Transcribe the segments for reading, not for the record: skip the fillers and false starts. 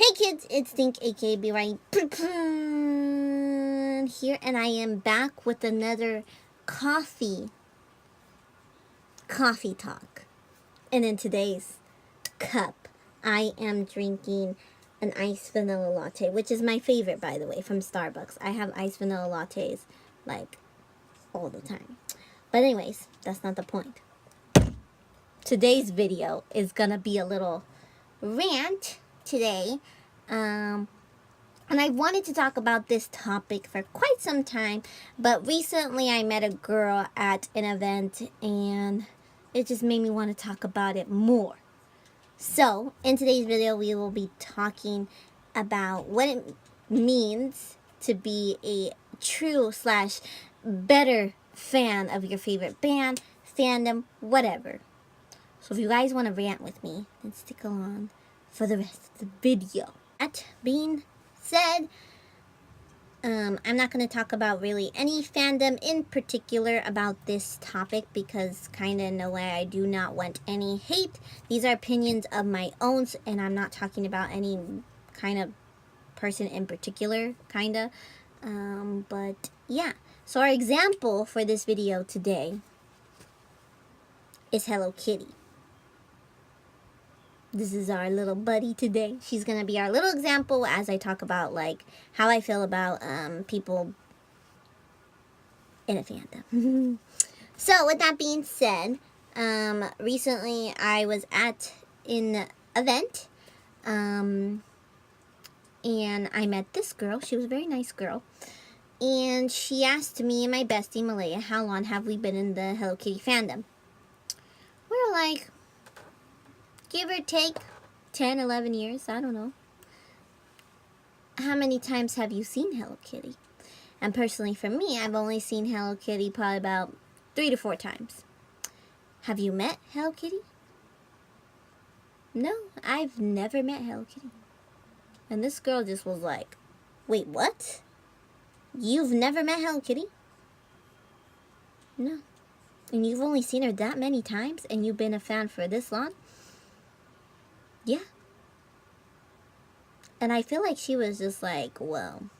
Hey kids, it's Dink aka BYEPETERPAN here, and I am back with another coffee talk. And in today's cup, I am drinking an iced vanilla latte, which is my favorite, by the way, from Starbucks. I have iced vanilla lattes like all the time. But anyways, that's not the point. Today's video is gonna be a little rant today. And I wanted to talk about this topic for quite some time, but recently I met a girl at an event and it just made me want to talk about it more. So, in today's video, we will be talking about what it means to be a true/better fan of your favorite band, fandom, whatever. So if you guys want to rant with me, then stick along for the rest of the video. That being said, I'm not going to talk about really any fandom in particular about this topic because kind of in a way I do not want any hate. These are opinions of my own, and I'm not talking about any kind of person in particular, kind of. But yeah, so our example for this video today is Hello Kitty. This is our little buddy today. She's going to be our little example as I talk about, like, how I feel about people in a fandom. So, with that being said, recently I was at an event, and I met this girl. She was a very nice girl. And she asked me and my bestie, Malaya, how long have we been in the Hello Kitty fandom? We're like, give or take 10, 11 years, I don't know. How many times have you seen Hello Kitty? And personally for me, I've only seen Hello Kitty probably about 3 to 4 times. Have you met Hello Kitty? No, I've never met Hello Kitty. And this girl just was like, wait, what? You've never met Hello Kitty? No. And you've only seen her that many times and you've been a fan for this long? Yeah. And I feel like she was just like, well,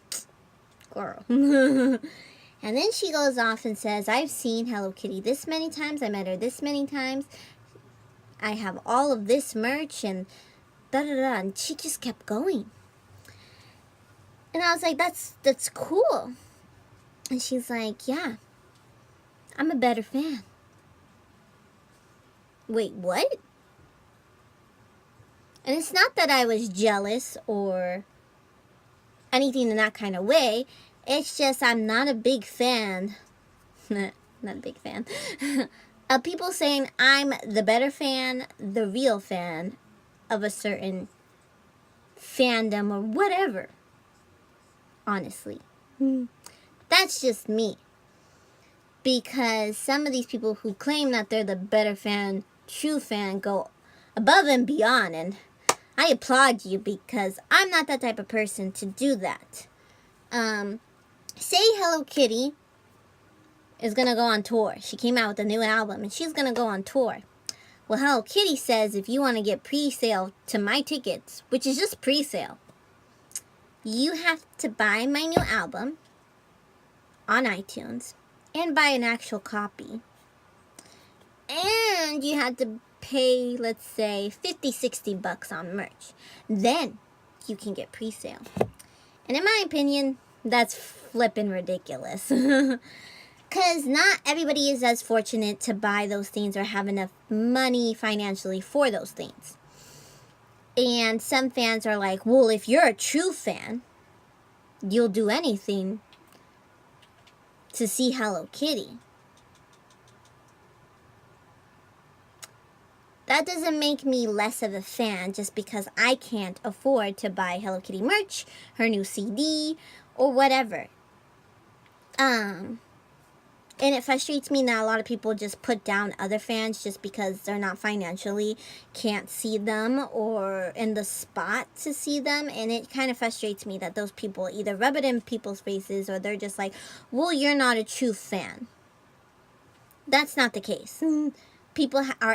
girl. And then she goes off and says, I've seen Hello Kitty this many times. I met her this many times. I have all of this merch and da-da-da. And she just kept going. And I was like, that's cool. And she's like, yeah, I'm a better fan. Wait, what? And it's not that I was jealous or anything in that kind of way. It's just I'm not a big fan. Not a big fan. Of people saying I'm the better fan, the real fan of a certain fandom or whatever. Honestly. That's just me. Because some of these people who claim that they're the better fan, true fan, go above and beyond, and I applaud you because I'm not that type of person to do that. Say Hello Kitty is going to go on tour. She came out with a new album and she's going to go on tour. Well, Hello Kitty says if you want to get pre-sale to my tickets, which is just pre-sale, you have to buy my new album on iTunes and buy an actual copy. And you have to pay, let's say, $50-$60 on merch. Then you can get pre-sale. And in my opinion, that's flippin' ridiculous. Because not everybody is as fortunate to buy those things or have enough money financially for those things. And some fans are like, well, if you're a true fan, you'll do anything to see Hello Kitty. That doesn't make me less of a fan just because I can't afford to buy Hello Kitty merch, her new CD, or whatever. And it frustrates me that a lot of people just put down other fans just because they're not financially, can't see them, or in the spot to see them. And it kind of frustrates me that those people either rub it in people's faces or they're just like, well, you're not a true fan. That's not the case. People are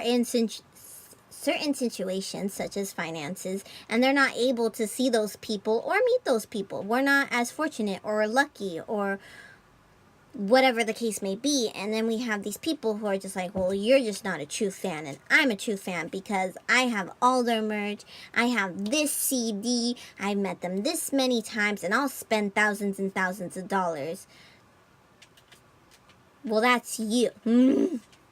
certain situations such as finances, and they're not able to see those people or meet those people. We're not as fortunate or lucky or whatever the case may be. And then we have these people who are just like, well, you're just not a true fan, and I'm a true fan because I have all their merch, I have this CD, I've met them this many times, and I'll spend thousands and thousands of dollars. Well, that's you.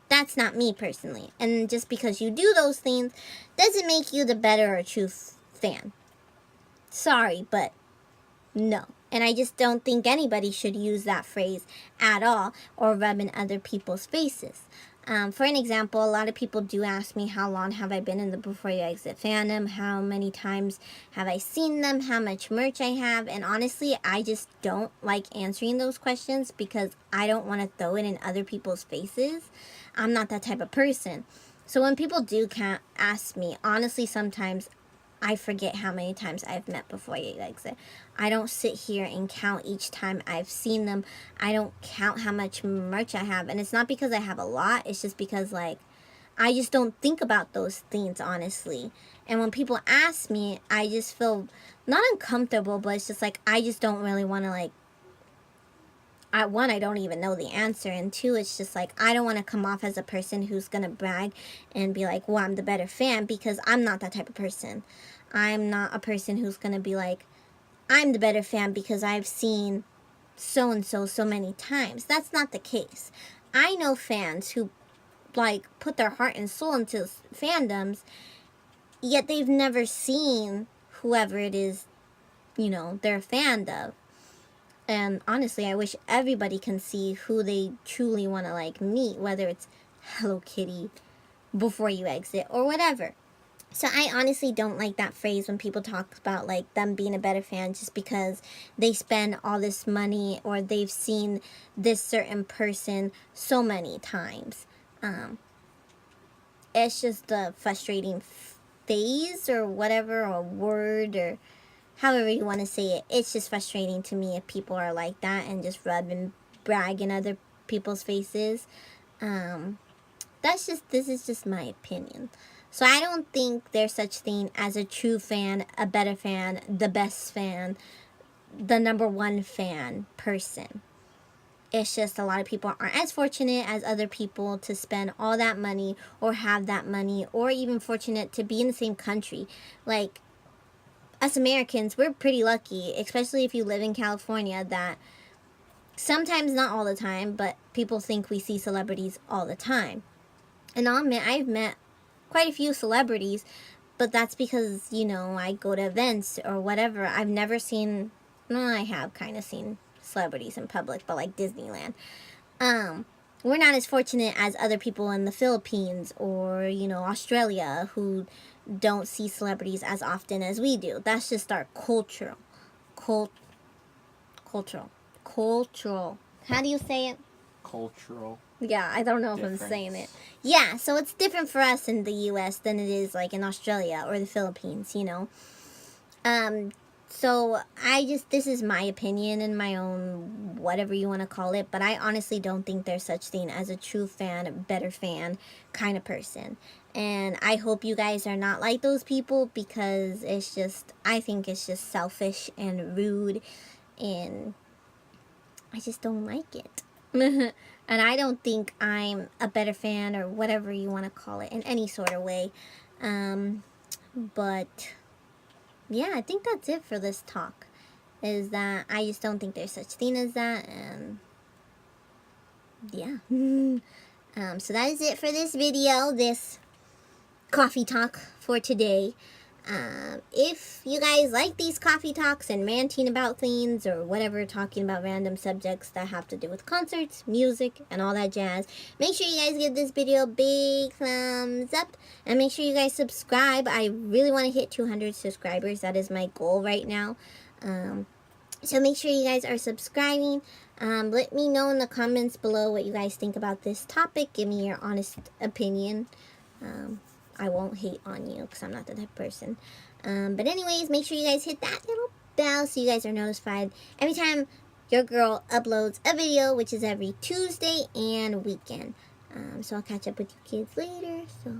That's not me personally. And just because you do those things doesn't make you the better or true fan. Sorry, but no. And I just don't think anybody should use that phrase at all or rub in other people's faces. For an example, a lot of people do ask me how long have I been in the Before You Exit fandom, how many times have I seen them, how much merch I have, and honestly, I just don't like answering those questions because I don't want to throw it in other people's faces. I'm not that type of person. So when people do ask me, honestly, sometimes I forget how many times I've met Before You Exit. I don't sit here and count each time I've seen them. I don't count how much merch I have. And it's not because I have a lot. It's just because, like, I just don't think about those things, honestly. And when people ask me, I just feel not uncomfortable, but it's just like I just don't really want to, like, one, I don't even know the answer, and two, it's just like I don't want to come off as a person who's gonna brag and be like, well, I'm the better fan, because I'm not that type of person. I'm not a person who's gonna be like, I'm the better fan because I've seen so and so many times. That's not the case. I know fans who, like, put their heart and soul into fandoms, yet they've never seen whoever it is, you know, they're a fan of. And honestly, I wish everybody can see who they truly want to, like, meet, whether it's Hello Kitty, Before You Exit, or whatever. So I honestly don't like that phrase when people talk about, like, them being a better fan just because they spend all this money or they've seen this certain person so many times. It's just a frustrating phase or whatever, or word, or however you want to say it. It's just frustrating to me if people are like that and just rub and brag in other people's faces. This is just my opinion. So I don't think there's such thing as a true fan, a better fan, the best fan, the number one fan person. It's just a lot of people aren't as fortunate as other people to spend all that money or have that money, or even fortunate to be in the same country. Like, us Americans, we're pretty lucky, especially if you live in California, that sometimes, not all the time, but people think we see celebrities all the time. And I'll admit, I've met quite a few celebrities, but that's because, you know, I go to events or whatever. I've never seen, well, I have kind of seen celebrities in public, but like Disneyland. We're not as fortunate as other people in the Philippines or, you know, Australia, who don't see celebrities as often as we do. That's just our cultural. How do you say it? Cultural. Yeah, I don't know difference. if I'm saying it. Yeah, so it's different for us in the U.S. than it is, like, in Australia or the Philippines, you know. So this is my opinion and my own, whatever you want to call it, but I honestly don't think there's such thing as a true fan, better fan kind of person. And I hope you guys are not like those people, because I think it's just selfish and rude, and I just don't like it. And I don't think I'm a better fan, or whatever you want to call it, in any sort of way. But yeah, I think that's it for this talk. Is that I just don't think there's such thing as that, and yeah. So that is it for this video, this coffee talk for today. If you guys like these coffee talks and ranting about things or whatever, talking about random subjects that have to do with concerts, music, and all that jazz, make sure you guys give this video a big thumbs up, and make sure you guys subscribe. I really want to hit 200 subscribers. That is my goal right now. So make sure you guys are subscribing. Let me know in the comments below what you guys think about this topic. Give me your honest opinion. I won't hate on you because I'm not that type of person. But anyways, make sure you guys hit that little bell so you guys are notified every time your girl uploads a video, which is every Tuesday and weekend. So I'll catch up with you kids later. So